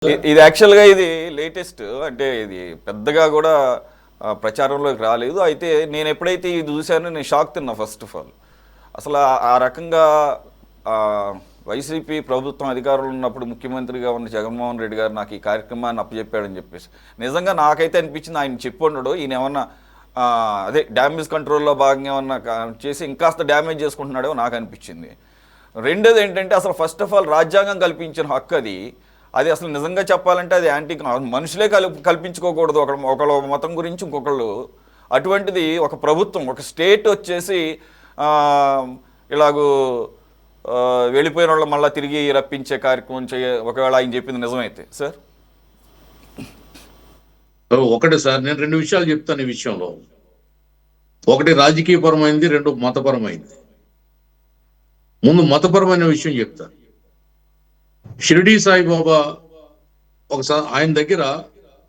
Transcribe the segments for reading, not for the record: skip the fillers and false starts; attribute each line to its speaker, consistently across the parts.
Speaker 1: ఇది యాక్చువల్గా ఇది లేటెస్ట్ అంటే ఇది పెద్దగా కూడా ప్రచారంలోకి రాలేదు. అయితే నేను ఎప్పుడైతే ఇది చూశానో నేను షాక్ తిన్నా. ఫస్ట్ ఆఫ్ ఆల్ అసలు ఆ రకంగా వైసీపీ ప్రభుత్వం అధికారంలో ఉన్నప్పుడు ముఖ్యమంత్రిగా ఉన్న జగన్మోహన్ రెడ్డి గారు నాకు ఈ కార్యక్రమాన్ని అప్పచెప్పాడని చెప్పేసి నిజంగా నాకైతే అనిపించింది ఆయన చెప్పి ఉండడు, ఈయన ఏమన్నా అదే డ్యామేజ్ కంట్రోల్లో భాగంగా ఏమన్నా చేసి ఇంకాస్త డ్యామేజ్ చేసుకుంటున్నాడో నాకు అనిపించింది. రెండోది ఏంటంటే అసలు ఫస్ట్ ఆఫ్ ఆల్ రాజ్యాంగం కల్పించిన హక్కు అది అసలు నిజంగా చెప్పాలంటే అది యాంటీ మనుషులే కల్పించుకోకూడదు ఒకళ్ళ మతం గురించి ఇంకొకళ్ళు. అటువంటిది ఒక ప్రభుత్వం ఒక స్టేట్ వచ్చేసి ఇలాగూ వెళ్ళిపోయిన వాళ్ళు మళ్ళీ తిరిగి రప్పించే కార్యక్రమం ఒకవేళ ఆయన చెప్పింది నిజమైతే సార్.
Speaker 2: ఒకటి సార్, నేను రెండు విషయాలు చెప్తాను ఈ విషయంలో. ఒకటి రాజకీయపరమైంది, రెండు మతపరమైంది. ముందు మతపరమైన విషయం చెప్తాను. షిరిడి సాయిబాబా ఒకసారి ఆయన దగ్గర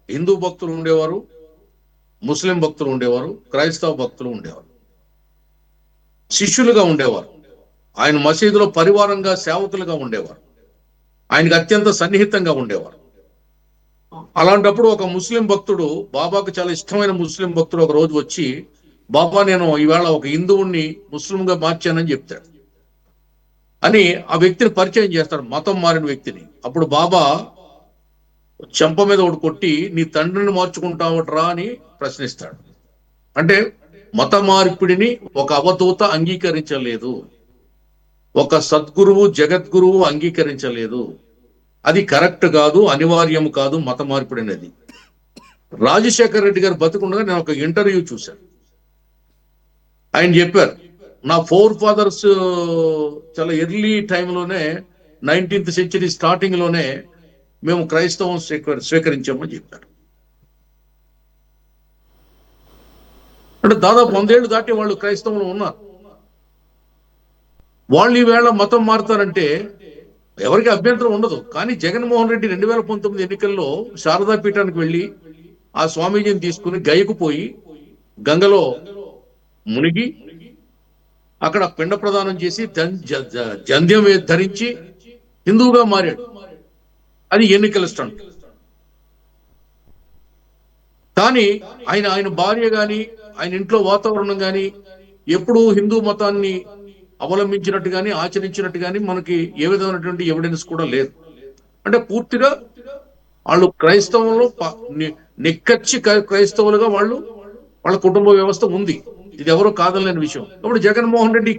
Speaker 2: హిందూ భక్తులు ఉండేవారు, ముస్లిం భక్తులు ఉండేవారు, క్రైస్తవ భక్తులు ఉండేవారు, శిష్యులుగా ఉండేవారు. ఆయన మసీదులో పరివారంగా సేవకులుగా ఉండేవారు, ఆయనకు అత్యంత సన్నిహితంగా ఉండేవారు. అలాంటప్పుడు ఒక ముస్లిం భక్తుడు, బాబాకు చాలా ఇష్టమైన ముస్లిం భక్తుడు ఒక రోజు వచ్చి, బాబా నేను ఈవేళ ఒక హిందువుని ముస్లింగా మార్చానని చెప్తాడు. అని ఆ వ్యక్తిని పరిచయం చేస్తాడు, మతం మారిన వ్యక్తిని. అప్పుడు బాబా చెంప మీద ఒకటి కొట్టి, నీ తండ్రిని మార్చుకుంటావట్రా అని ప్రశ్నిస్తాడు. అంటే మత మార్పిడిని ఒక అవధూత అంగీకరించలేదు, ఒక సద్గురువు జగద్గురువు అంగీకరించలేదు. అది కరెక్ట్ కాదు, అనివార్యం కాదు మత మార్పిడి అనేది. రాజశేఖర రెడ్డి గారు బతుకుండగా నేను ఒక ఇంటర్వ్యూ చూశాను. ఆయన చెప్పారు, నా ఫోర్ ఫాదర్స్ చాలా ఎర్లీ టైంలోనే 19th సెంచరీ స్టార్టింగ్ లోనే మేము క్రైస్తవం స్వీకరించామని చెప్పారు. అంటే దాదాపు 100 ఏళ్ళు దాటి వాళ్ళు క్రైస్తవంలో ఉన్నారు. వాళ్ళు ఈవేళ మతం మారుతారంటే ఎవరికి అభ్యంతరం ఉండదు. కానీ జగన్మోహన్ రెడ్డి 2019 ఎన్నికల్లో శారదా పీఠానికి వెళ్ళి ఆ స్వామీజీని తీసుకుని గయకు పోయి గంగలో మునిగి అక్కడ పిండ ప్రదానం చేసి జంధ్యం ధరించి హిందువుగా మారాడు. అది ఎన్నికల స్టంట్. కానీ ఆయన భార్య గాని ఆయన ఇంట్లో వాతావరణం గాని ఎప్పుడూ హిందూ మతాన్ని అవలంబించినట్టు కానీ ఆచరించినట్టు కానీ మనకి ఏ విధమైనటువంటి ఎవిడెన్స్ కూడా లేదు. అంటే పూర్తిగా వాళ్ళు క్రైస్తవంలో నిక్కచ్చి క్రైస్తవులుగా వాళ్ళ కుటుంబ వ్యవస్థ ఉంది. ఇది ఎవరో కాదనలేని విషయం. కాబట్టి జగన్మోహన్ రెడ్డి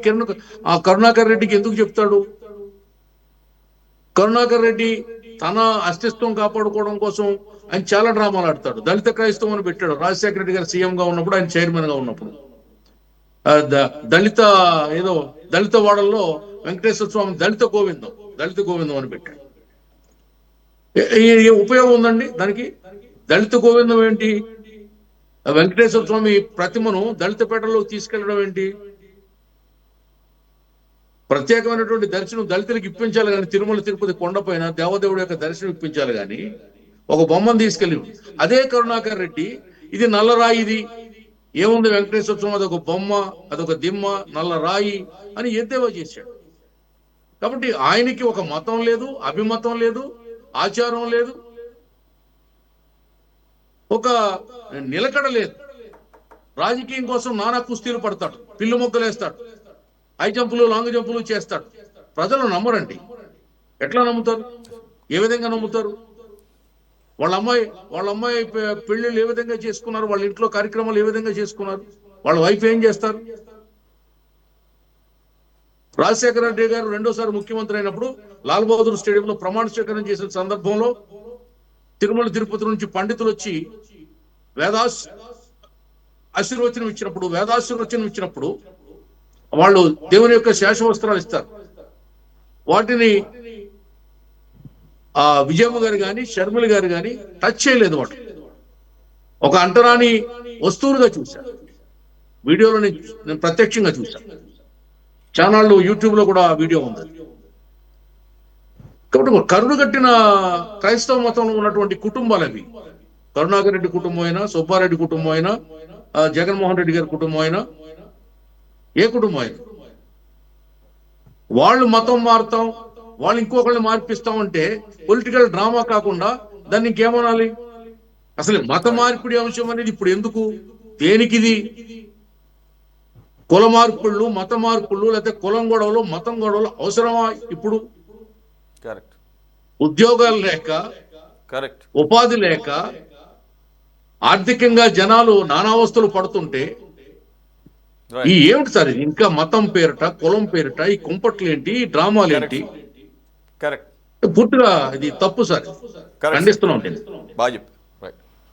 Speaker 2: కరుణాకర్ రెడ్డికి ఎందుకు చెప్తాడు? కరుణాకర్ రెడ్డి తన అస్తిత్వం కాపాడుకోవడం కోసం ఆయన చాలా డ్రామాలు ఆడతాడు. దళిత క్రైస్తవం అని పెట్టాడు. రాజశేఖర రెడ్డి గారు సీఎం గా ఉన్నప్పుడు, ఆయన చైర్మన్ గా ఉన్నప్పుడు దళిత వాడల్లో వెంకటేశ్వర స్వామి దళిత గోవిందం అని పెట్టాడు. ఉపయోగం ఉందండి దానికి? దళిత గోవిందం ఏంటి? వెంకటేశ్వర స్వామి ప్రతిమను దళిత పేటలోకి తీసుకెళ్లడం ఏంటి? ప్రత్యేకమైనటువంటి దర్శనం దళితులకు ఇప్పించాలి కానీ, తిరుమల తిరుపతి కొండపైన దేవదేవుడు యొక్క దర్శనం ఇప్పించాలి కానీ ఒక బొమ్మను తీసుకెళ్ళి. అదే కరుణాకర్ రెడ్డి ఇది నల్లరాయి, ఇది ఏముంది వెంకటేశ్వర స్వామి అదొక బొమ్మ, అదొక దిమ్మ, నల్ల రాయి అని ఎద్దేవా చేశాడు. కాబట్టి ఆయనకి ఒక మతం లేదు, అభిమతం లేదు, ఆచారం లేదు, ఒక నిలకడ లేదు. రాజకీయం కోసం నానా కుస్తీలు పడతాడు, పిల్లు మొక్కలు వేస్తాడు, హై జంపులు లాంగ్ జంపులు చేస్తాడు. ప్రజలు నమ్మరండి. ఎట్లా నమ్ముతారు? ఏ విధంగా నమ్ముతారు? వాళ్ళ అమ్మాయి పెళ్లిళ్ళు ఏ విధంగా చేసుకున్నారు, వాళ్ళ ఇంట్లో కార్యక్రమాలు ఏ విధంగా చేసుకున్నారు, వాళ్ళ వైఫ్ ఏం చేస్తారు? రాజశేఖర రెడ్డి గారు రెండోసారి ముఖ్యమంత్రి అయినప్పుడు లాల్ బహదూర్ స్టేడియంలో ప్రమాణ స్వీకారం చేసిన సందర్భంలో తిరుమల తిరుపతి నుంచి పండితులు వచ్చి వేదాశీర్వచనం ఇచ్చినప్పుడు వాళ్ళు దేవుని యొక్క శేషవస్త్రాలు ఇస్తారు. వాటిని విజయమ్మ గారు కానీ షర్మిల గారు కానీ టచ్ చేయలేదు. వాటి ఒక అంటరాని వస్తువులుగా చూశాను. వీడియోలో నేను ప్రత్యక్షంగా చూశాను. ఛానళ్ళు యూట్యూబ్ లో కూడా వీడియో ఉంది. కాబట్టి కరుడు కట్టిన క్రైస్తవ మతంలో ఉన్నటువంటి కుటుంబాలు అవి. కరుణాకర్ రెడ్డి కుటుంబం అయినా, సుబ్బారెడ్డి కుటుంబం అయినా, జగన్మోహన్ రెడ్డి గారి కుటుంబం అయినా, ఏ కుటుంబం అయినా వాళ్ళు మతం మారుతాం, వాళ్ళు ఇంకొకళ్ళని మార్పిస్తామంటే పొలిటికల్ డ్రామా కాకుండా దాన్ని ఇంకేమనాలి? అసలు మత మార్పిడి అంశం అనేది ఇప్పుడు ఎందుకు, దేనికిది? కుల మార్పుళ్ళు, మత మార్పుళ్ళు, లేకపోతే కులం గొడవలు, మతం గొడవలు అవసరమా ఇప్పుడు?
Speaker 1: కరెక్ట్,
Speaker 2: ఉద్యోగాలు లేక,
Speaker 1: కరెక్ట్.
Speaker 2: ఉపాధి లేక, ఆర్థికంగా జనాలు నానావస్థలు పడుతుంటే ఈ ఏమిటి సార్ ఇది? ఇంకా మతం పేరిట, కులం పేరిట ఈ కుంపట్లు ఏంటి, ఈ డ్రామాలు ఏంటి?
Speaker 1: కరెక్ట్.
Speaker 2: పూర్తిగా ఇది తప్పు సార్,
Speaker 1: కరెక్ట్.
Speaker 2: ఖండిస్తున్నాం నేను.
Speaker 1: బాగా చెప్పారు.